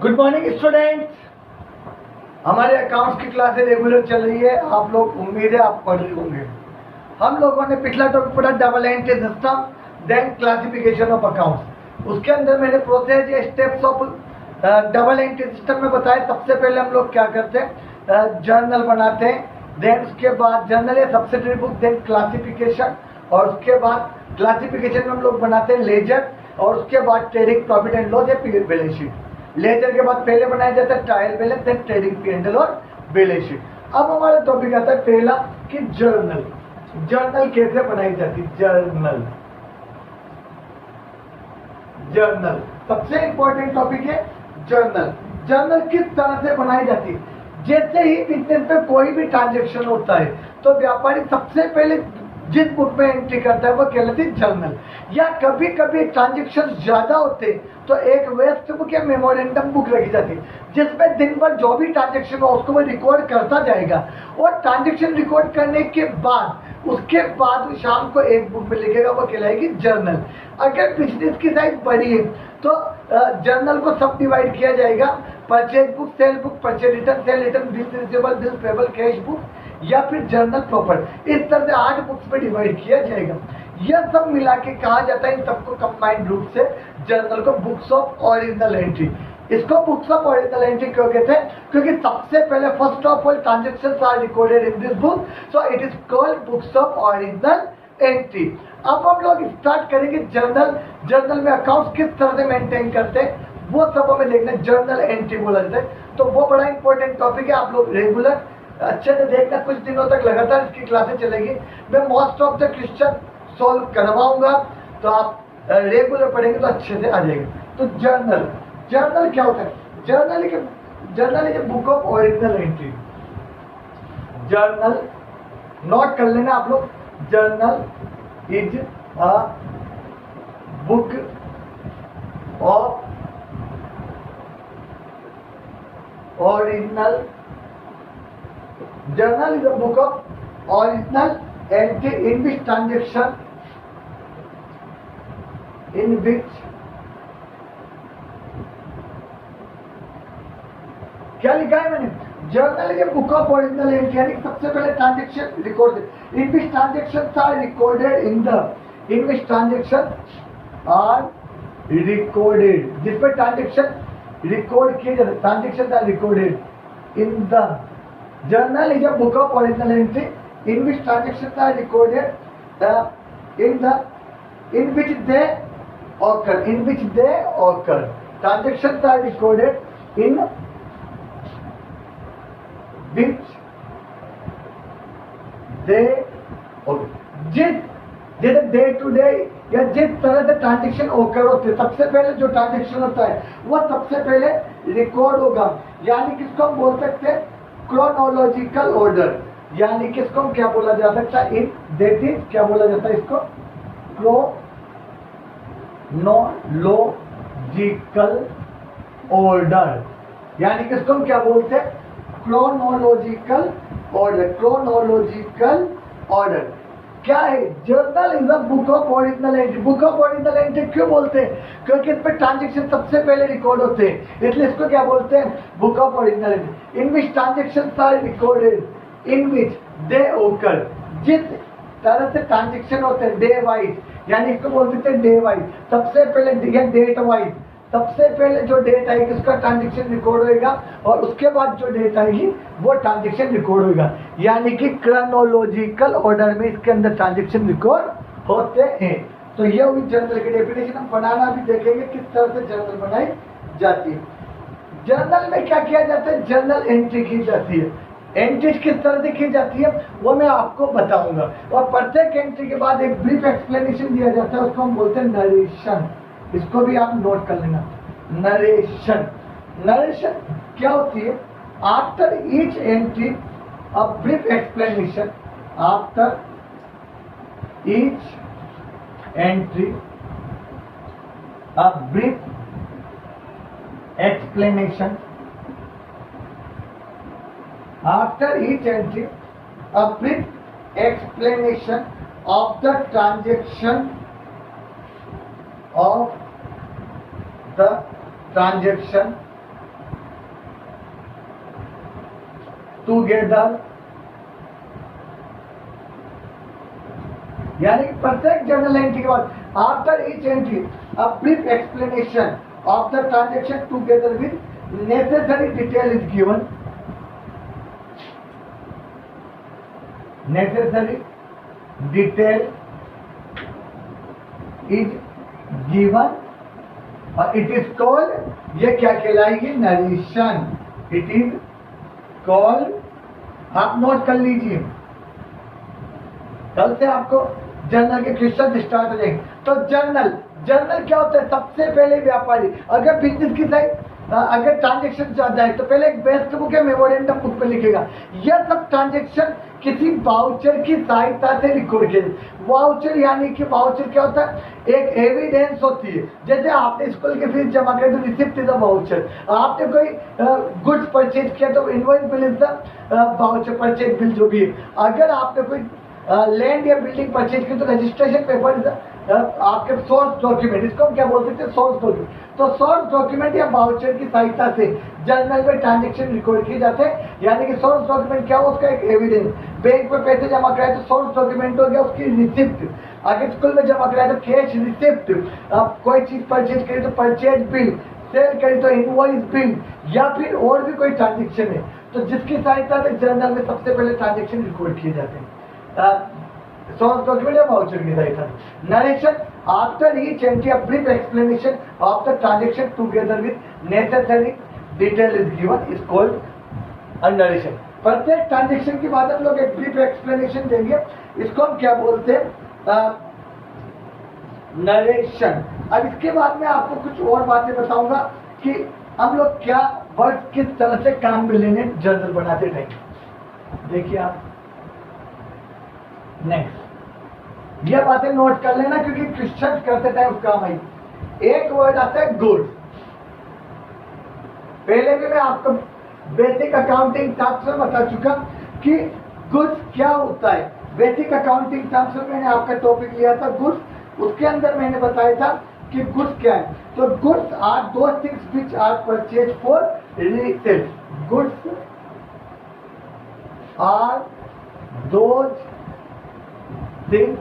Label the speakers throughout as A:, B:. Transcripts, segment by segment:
A: Good morning students. हमारे accounts की classes regular चल रही है। आप लोग उम्मीद है आप पढ़ रहे होंगे। हम लोगों ने पिछला टॉपिक पढ़ा double entry system, then classification of accounts. उसके अंदर मैंने प्रोसेस या steps of double entry system में बताया। सबसे पहले हम लोग क्या करते हैं, जर्नल बनाते हैं, देन उसके बाद जर्नल या सब्सिडरी बुक, देन क्लासिफिकेशन, और उसके बाद क्लासिफिकेशन में हम लोग बनाते हैं लेजर, और उसके बाद ट्रेडिंग प्रॉफिट एंड लॉस या बैलेंस शीट। लेजर के बाद पहले बनाया जाता है trial balance, then trading P&L और बैलेंस शीट। अब हमारा टॉपिक आता है पहला कि जर्नल। जर्नल कैसे बनाई जाती है? जर्नल सबसे इंपॉर्टेंट टॉपिक है। जर्नल जर्नल किस तरह से बनाई जाती है? जैसे ही बिजनेस में कोई भी ट्रांजेक्शन होता है तो व्यापारी सबसे पहले जिस बुक में एंट्री करता है वो कहलाती है जर्नल। या कभी कभी ट्रांजेक्शन ज्यादा होते तो एक वेस्ट बुक या मेमोरेंडम बुक रखी जाती है, जिसमें दिन भर जो भी ट्रांजेक्शन हो उसको वो रिकॉर्ड करता जाएगा, और ट्रांजेक्शन रिकॉर्ड करने के बाद उसके बाद शाम को एक बुक में लिखेगा, वो कहलाएगी जर्नल। अगर बिजनेस की साइज बड़ी है तो जर्नल को सब डिवाइड किया जाएगा। Purchase book, cell book, purchase return, sale return, bill receivable, bill payable, cash book, या फिर जर्नल प्रॉपर। इस तरह से 8 बुक्स में डिवाइड किया जाएगा। यह सब मिला के कहा जाता है इन सबको कंबाइंड रूप से जर्नल को बुक्स ऑफ ओरिजिनल एंट्री। इसको बुक्स ऑफ ओरिजिनल एंट्री क्यों कहते हैं? क्योंकि सबसे पहले first of all transactions are recorded in this book, so it is called books of original entry. अब हम लोग स्टार्ट करेंगे जर्नल। जर्नल में अकाउंट्स किस तरह से मेंटेन करते हैं वो सब हमें देखना है। जर्नल एंट्री बोला जाता है, तो वो बड़ा इंपॉर्टेंट टॉपिक है। आप लोग रेगुलर अच्छे से देखना, कुछ दिनों तक लगातार इसकी क्लासेस चलेगी। मैं most of the question solve करवाऊंगा, तो आप रेगुलर पढ़ेंगे तो अच्छे से आ जाएगा। तो जर्नल जर्नल क्या होता है? Journal is book of original entry. Journal note कर लेना आप लोग। Journal is a book of original Journal is a book of original entry in which transaction क्या लिखा है मैंने? Journal is a book of original entry, यानी सबसे पहले transaction recorded in which transactions are recorded in which transaction are recorded, जिसमें transaction record किए जाते, transaction are recorded in the journal is a book of original entry in which transactions are recorded in which they occur. Transactions are recorded in which they occur. जैसे day to day या जिस तरह से transaction ओकर होते हैं, सबसे पहले जो ट्रांजेक्शन होता है वो सबसे पहले रिकॉर्ड होगा। यानी किसको हम बोल सकते हैं? Chronological order. यानी कि इसको क्या बोला जा सकता है? इन दैट इज क्या बोला जाता है इसको? Chronological order. यानी कि इसको हम क्या बोलते हैं? Chronological order. क्रोनोलॉजिकल ऑर्डर क्या है? Journal is a book of original entry. Book of original entry क्यों बोलते हैं? क्योंकि इस पे ट्रांजेक्शन सबसे पहले रिकॉर्ड होते हैं, इसलिए इसको क्या बोलते हैं? Book of original entry. In which transactions are recorded in which they occur, जिस तरह से ट्रांजेक्शन होते हैं डे वाइज, यानी इसको बोल देते हैं डे वाइज। सबसे पहले डेट वाइज, सबसे पहले जो डेट आएगी उसका ट्रांजेक्शन रिकॉर्ड होएगा, और उसके बाद जो डेट आएगी वो ट्रांजेक्शन रिकॉर्ड होएगा। यानी कि क्रोनोलॉजिकल ऑर्डर में इसके अंदर ट्रांजेक्शन रिकॉर्ड होते हैं। तो ये हुई जर्नल की डेफिनेशन। हम बनाना भी देखेंगे किस तरह से जर्नल बनाई जाती है। जर्नल में क्या किया जाता है? जर्नल एंट्री की जाती है। एंट्रीज किस तरह से की जाती है वो मैं आपको बताऊंगा, और प्रत्येक एंट्री के बाद एक ब्रीफ एक्सप्लेनेशन दिया जाता है, उसको हम बोलते हैं नरेशन। इसको भी आप नोट कर लेना। नरेशन नरेशन क्या होती है? After each entry a brief explanation. After each entry a brief explanation. After each entry a brief explanation of the transaction of the transaction together, यानी कि प्रत्येक जर्नल एंट्री के बाद after each entry a brief explanation of the transaction together with necessary detail is given, necessary detail is given और it is called, ये क्या कहलाएगी, narration. It is called, आप नोट कर लीजिए, कल से आपको जर्नल के क्वेश्चन स्टार्ट हो जाएंगे। तो जर्नल, जर्नल क्या होता है, सबसे पहले व्यापारी अगर बिजनेस की साइड अगर ट्रांजेक्शन चाहता है तो पहले एक बेस्ट बुक है, मेमोरेंडम बुक पे लिखेगा। यह सब ट्रांजेक्शन किसी वाउचर की सहायता से रिकॉर्ड किए। वाउचर यानी कि वाउचर क्या होता है, एक एविडेंस होती है। जैसे आपने स्कूल की फीस जमा कर तो रिसिप्ट इज अ वाउचर, आपने कोई गुड्स परचेज किया तो invoice bill is the voucher, purchase bill जो भी है। अगर आपने कोई लैंड या बिल्डिंग परचेज की तो रजिस्ट्रेशन पेपर आपके सोर्स डॉक्यूमेंट, इसको हम क्या बोल सकते हैं, सोर्स डॉक्यूमेंट। तो सोर्स डॉक्यूमेंट या वाउचर की सहायता से जर्नल में ट्रांजेक्शन रिकॉर्ड किए जाते हैं। यानी कि सोर्स डॉक्यूमेंट क्या हो, उसका एक एविडेंस। बैंक में पैसे जमा कराए तो सोर्स डॉक्यूमेंट हो गया उसकी रिसिप्ट। अगर स्कूल में जमा कराए तो कैश रिसिप्ट। आप कोई चीज परचेज करें तो परचेज बिल, सेल करें तो इनवॉइस बिल, या फिर और भी कोई ट्रांजेक्शन है तो जिसकी सहायता से जर्नल में सबसे पहले ट्रांजेक्शन रिकॉर्ड किए जाते हैं, सोर्स डॉक्यूमेंट या वाउचर की सहायता। Narration, after each entry a brief explanation of the transaction together with necessary detail is given is called a narration. प्रत्येक ट्रांजेक्शन के बाद हम लोग एक ब्रीफ एक्सप्लेनेशन देंगे, इसको हम क्या बोलते हैं, नरेशन। अब इसके बाद में आपको कुछ और बातें बताऊंगा कि हम लोग क्या वर्ड किस तरह से काम में लेने जर्नल बनाते टाइम। देखिए आप नेक्स्ट ये बातें नोट कर लेना क्योंकि क्वेश्चन करते टाइम काम आई। एक वर्ड आता है गुड। पहले भी मैं आपको बेसिक अकाउंटिंग टर्म्स में बता चुका कि गुड्स क्या होता है। बेसिक अकाउंटिंग टर्म्स में मैंने आपका टॉपिक लिया था गुड्स, उसके अंदर मैंने बताया था कि गुड्स क्या है। तो goods are those things which are purchase for resale. Goods are those things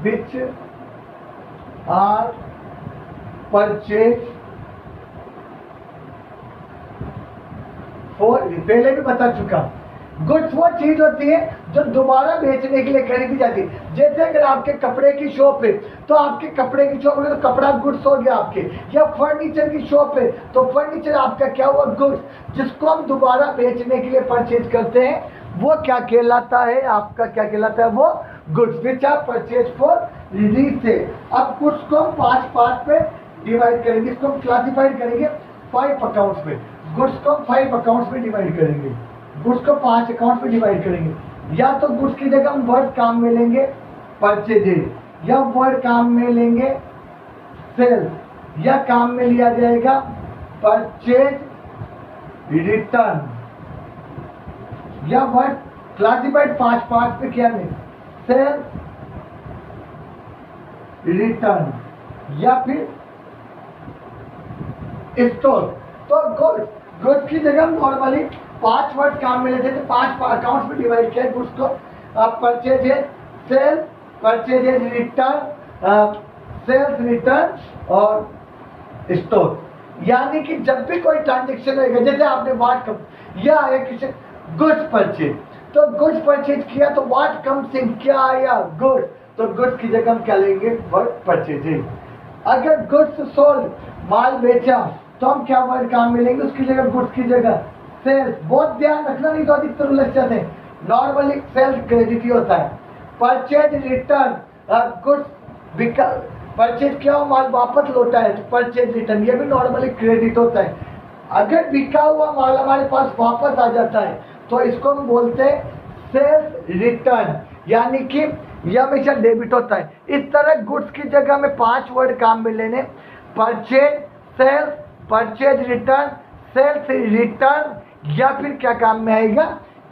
A: which are purchased for, पहले भी बता चुका। गुड्स वो चीज होती है जो दोबारा बेचने के लिए खरीदी जाती है। जैसे अगर आपके कपड़े की शॉप है तो आपके कपड़े की शॉप में तो कपड़ा गुड्स हो गया आपके, या फर्नीचर की शॉप है तो फर्नीचर आपका क्या हुआ, गुड्स। जिसको हम दोबारा बेचने के लिए परचेज करते हैं वो क्या कहलाता है, आपका क्या कहलाता है, वो goods which are purchase for resale. अब गुड्स को हम 5 पार्ट पे डिवाइड करेंगे, इसको हम क्लासिफाइड करेंगे 5 अकाउंट्स में। गुड्स को हम 5 अकाउंट्स में डिवाइड करेंगे, गुड्स को 5 अकाउंट में डिवाइड करेंगे। या तो गुड्स की जगह हम वर्ड काम में लेंगे परचेजेज, या वर्ड काम में लेंगे सेल, या काम में लिया जाएगा परचेज रिटर्न, या वर्ड क्लासिफाइड 5 पार्ट में किया नहीं, सेल, रिटर्न, या फिर स्टोर। तो गुड्स की जगह हम नॉर्मली 5 वर्ड काम में लेते थे, 5 अकाउंट्स में डिवाइड किया गुड्स को। Purchases sale, purchases return, sales return और स्टोर। यानी कि जब भी कोई ट्रांजेक्शन होगा, जैसे आपने वाट कम या एक गुड्स परचेज, तो गुड्स परचेज किया तो वाट कम्स इन, क्या आया, गुड्स। तो गुड्स की जगह हम क्या लेंगे, वर्ड परचेजेज। अगर गुड्स सोल्ड, माल बेचा, तो हम क्या वर्ड काम में लेंगे, उसकी जगह गुड्स की जगह सेल्स। बहुत ध्यान रखना, नहीं तो अधिकतर उलझ जाते हैं। नॉर्मली सेल्स क्रेडिट ही होता है। परचेज रिटर्न, गुड्स बिका, परचेज किया हुआ माल वापस लौटा है तो परचेज रिटर्न, ये भी नॉर्मली क्रेडिट होता है। अगर बिका हुआ माल हमारे पास वापस आ जाता है तो इसको हम बोलते हैं सेल्स रिटर्न, यानी कि यह हमेशा डेबिट होता है। इस तरह गुड्स की जगह में 5 वर्ड काम में लेने, purchase, sales, purchase return, sales return, या फिर क्या काम में आएगा,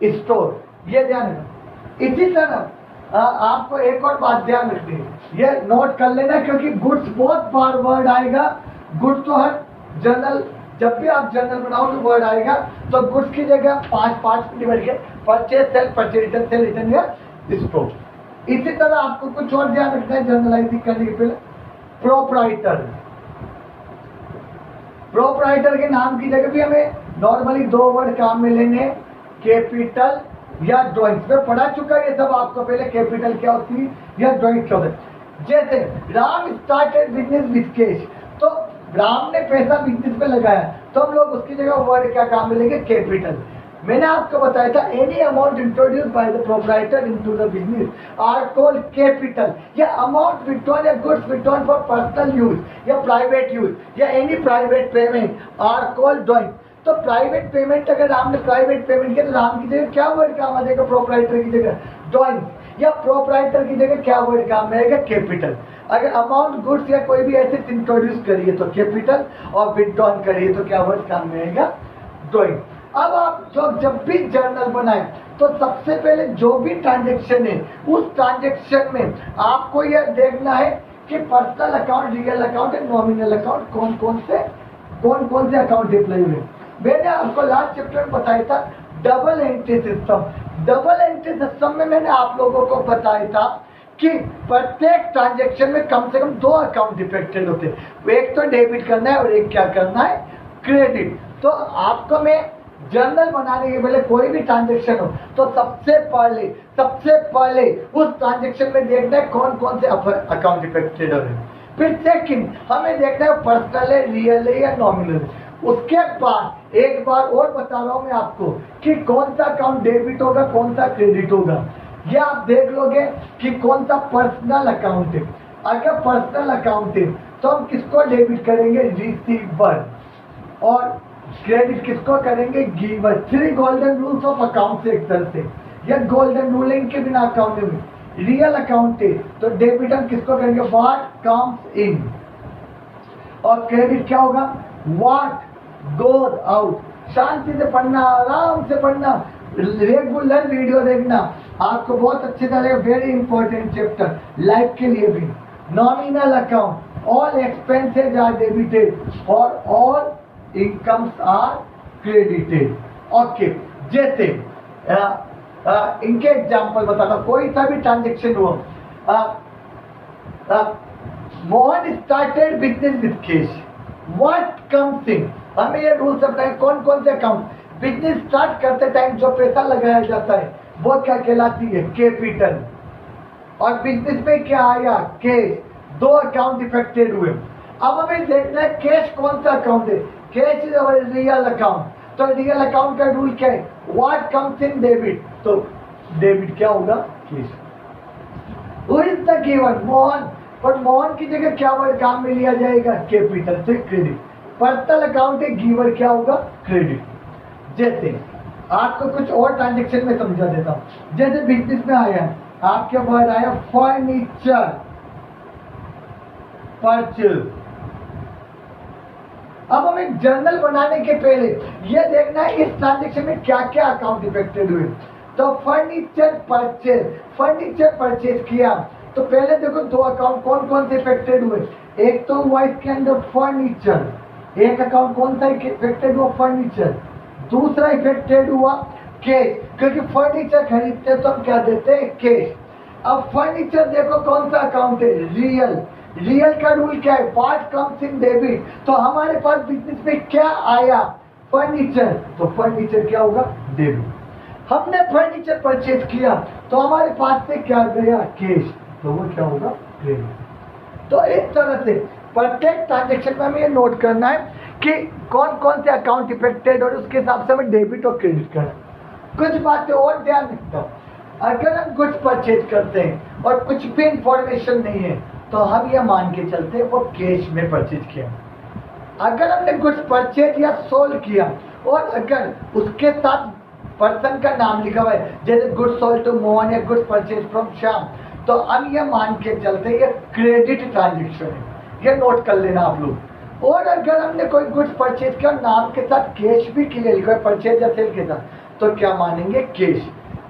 A: स्टोर। ये ध्यान रखना। इसी तरह आपको एक और बात ध्यान रखनी है, ये नोट कर लेना क्योंकि गुड्स बहुत बार वर्ड आएगा। गुड्स तो हर जर्नल जब भी आप जर्नल बनाओ तो वर्ड आएगा, तो गुड्स की जगह 5 पार्ट में डिवाइड किया, purchase, sale, purchase return, sale return या स्टॉक। इसी तरह आपको कुछ और ध्यान रखना है जर्नलाइजिंग करने के पहले। प्रोप्राइटर, प्रोप्राइटर के नाम की जगह भी हमें नॉर्मली 2 वर्ड काम में लेने, कैपिटल या ड्राइंग्स में पढ़ा चुका है ये सब आपको पहले, कैपिटल क्या होती है या ड्राइंग क्या होता है। जैसे Ram started business with cash, तो राम ने पैसा बिजनेस में लगाया, तो हम लोग उसकी जगह वर्ड क्या काम में लेंगे, कैपिटल। मैंने आपको बताया था any amount introduced by the proprietor into the business are called capital, या अमाउंट विथड्रॉन या goods withdrawn for personal use या प्राइवेट यूज या any private payment are called drawing. तो प्राइवेट पेमेंट, अगर राम ने प्राइवेट पेमेंट किया तो राम की जगह क्या वर्ड काम आ जाएगा, प्रोप्राइटर की जगह ड्राइंग, या प्रोप्राइटर की जगह क्या वर्ड काम में आएगा, कैपिटल। अगर अमाउंट गुड्स या कोई भी एसेट इंट्रोड्यूस करिए तो कैपिटल, और विथड्रॉन करिए तो क्या वर्ड काम में आएगा, ड्राइंग। अब आप जब भी जर्नल बनाए तो सबसे पहले जो भी ट्रांजेक्शन है उस ट्रांजेक्शन में आपको यह देखना है कि पर्सनल अकाउंट, रियल अकाउंट और नॉमिनल अकाउंट कौन कौन से अकाउंट अप्लाई हुए। मैंने आपको लास्ट चैप्टर में बताया था double entry system. Double entry system में मैंने आप लोगों को बताया था कि प्रत्येक ट्रांजेक्शन में कम से कम 2 अकाउंट इफेक्टेड होते हैं, एक तो डेबिट करना है और एक क्या करना है, क्रेडिट। तो आपको मैं जर्नल बनाने के पहले कोई भी ट्रांजेक्शन हो तो सबसे पहले उस ट्रांजेक्शन में देखना है कौन से अकाउंट इफेक्टेड हो रहे हैं। फिर सेकंड हमें देखना है पर्सनल है, रियल है या नॉमिनल। उसके बाद एक बार और बता रहा हूं मैं आपको कि कौन सा अकाउंट डेबिट होगा, कौन सा क्रेडिट होगा। ये आप देख लोगे कि कौन सा पर्सनल अकाउंट है। अगर पर्सनल अकाउंट है तो हम किसको डेबिट करेंगे, रिसीवर, और क्रेडिट किसको करेंगे, giver. 3 golden rules of account से एक तरह से, या गोल्डन रूलिंग के बिना अकाउंट में रियल अकाउंट है तो डेबिट हम किसको करेंगे, व्हाट कम्स इन, और क्रेडिट क्या होगा, व्हाट गोज आउट। शांति से पढ़ना, आराम से पढ़ना, रेगुलर वीडियो देखना, आपको बहुत अच्छे तरह, वेरी इंपॉर्टेंट चैप्टर लाइफ के लिए भी। Nominal account, all expenses are debited और all incomes are credited. Okay, जैसे इनके एग्जाम्पल बताना, कोई सा भी ट्रांजेक्शन हो, Mohan started business with cash, what comes in. हमें ये रूल्स अपनाए, कौन से अकाउंट बिजनेस स्टार्ट करते टाइम जो पैसा लगाया जाता है वो क्या कहलाती है, कैपिटल, और बिजनेस में क्या आया, कैश। 2 अकाउंट इफेक्टेड हुए। अब हमें देखना है कैश कौन सा अकाउंट है, cash is our real account. तो रियल अकाउंट का रूल क्या है, व्हाट कम्स इन डेबिट, तो डेबिट क्या होगा, cash. Who is the giver, Mohan, पर मोहन की जगह क्या वर्ड काम में लिया जाएगा, कैपिटल से क्रेडिट। पर्सनल अकाउंट है, गिवर क्या होगा, क्रेडिट। जैसे आपको कुछ और ट्रांजेक्शन में समझा देता हूं। जैसे बिजनेस में आया, आपके वर्ड आया फर्नीचर परचेज। अब हमें जर्नल बनाने के पहले यह देखना है इस ट्रांजेक्शन में क्या क्या अकाउंट इफेक्टेड हुए। तो फर्नीचर परचेज किया तो पहले देखो 2 अकाउंट कौन से इफेक्टेड हुए। एक तो हुआ इसके अंदर फर्नीचर, एक अकाउंट कौन सा इफेक्टेड हुआ, फर्नीचर। दूसरा इफेक्टेड हुआ कैश, क्योंकि फर्नीचर खरीदते तो हम क्या देते हैं, कैश। अब फर्नीचर देखो कौन सा अकाउंट है, रियल का रूल क्या है, व्हाट कम्स इन डेबिट। तो हमारे पास बिजनेस में क्या आया, फर्नीचर, तो फर्नीचर क्या होगा, डेबिट। हमने फर्नीचर परचेज किया तो हमारे पास से क्या गया, कैश, तो वो क्या होगा, क्रेडिट। तो इस तरह से प्रत्येक ट्रांजेक्शन में हमें ये नोट करना है कि कौन से अकाउंट इफेक्टेड और उसके हिसाब से हमें डेबिट और क्रेडिट करना। कुछ बातें और ध्यान रखता हूँ, अगर हम कुछ परचेज करते हैं और कुछ भी इंफॉर्मेशन नहीं है तो हम ये मान के चलते हैं वो कैश में परचेज किया। अगर हमने कुछ परचेज या सोल्ड किया और अगर उसके साथ पर्सन का नाम लिखा हुआ है, जैसे गुड्स सोल्ड टू मोहन या गुड्स परचेज फ्रॉम श्याम, तो हम ये मान के चलते हैं ये क्रेडिट ट्रांजेक्शन है, ये नोट कर लेना आप लोग। और अगर हमने कोई गुड्स परचेज किया नाम के साथ कैश भी किया लिखा है, परचेज या सेल के साथ, तो क्या मानेंगे, कैश।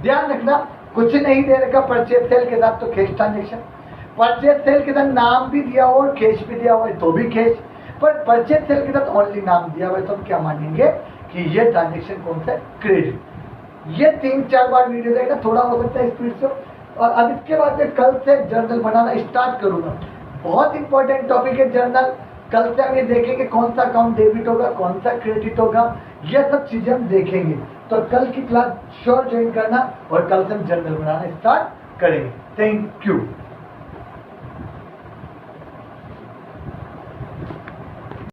A: ध्यान रखना, कुछ नहीं दे रखा परचेज सेल के साथ तो कैश ट्रांजेक्शन। परचेज सेल के साथ नाम भी दिया हो और कैश भी दिया हुआ है तो भी कैश। पर परचेज सेल के साथ ओनली नाम दिया हुआ है तो हम क्या मानेंगे कि ये ट्रांजेक्शन कौन सा है, क्रेडिट। ये 3-4 बार वीडियो देगा, थोड़ा हो सकता है स्पीड से। और अब इसके बाद मैं कल से जर्नल बनाना स्टार्ट करूंगा। बहुत इंपॉर्टेंट टॉपिक है जर्नल। कल से हम ये देखेंगे कौन सा अकाउंट डेबिट होगा, कौन सा क्रेडिट होगा, ये सब चीजें हम देखेंगे। तो कल की क्लास श्योर ज्वाइन करना और कल से हम जर्नल बनाना स्टार्ट करेंगे। Thank you.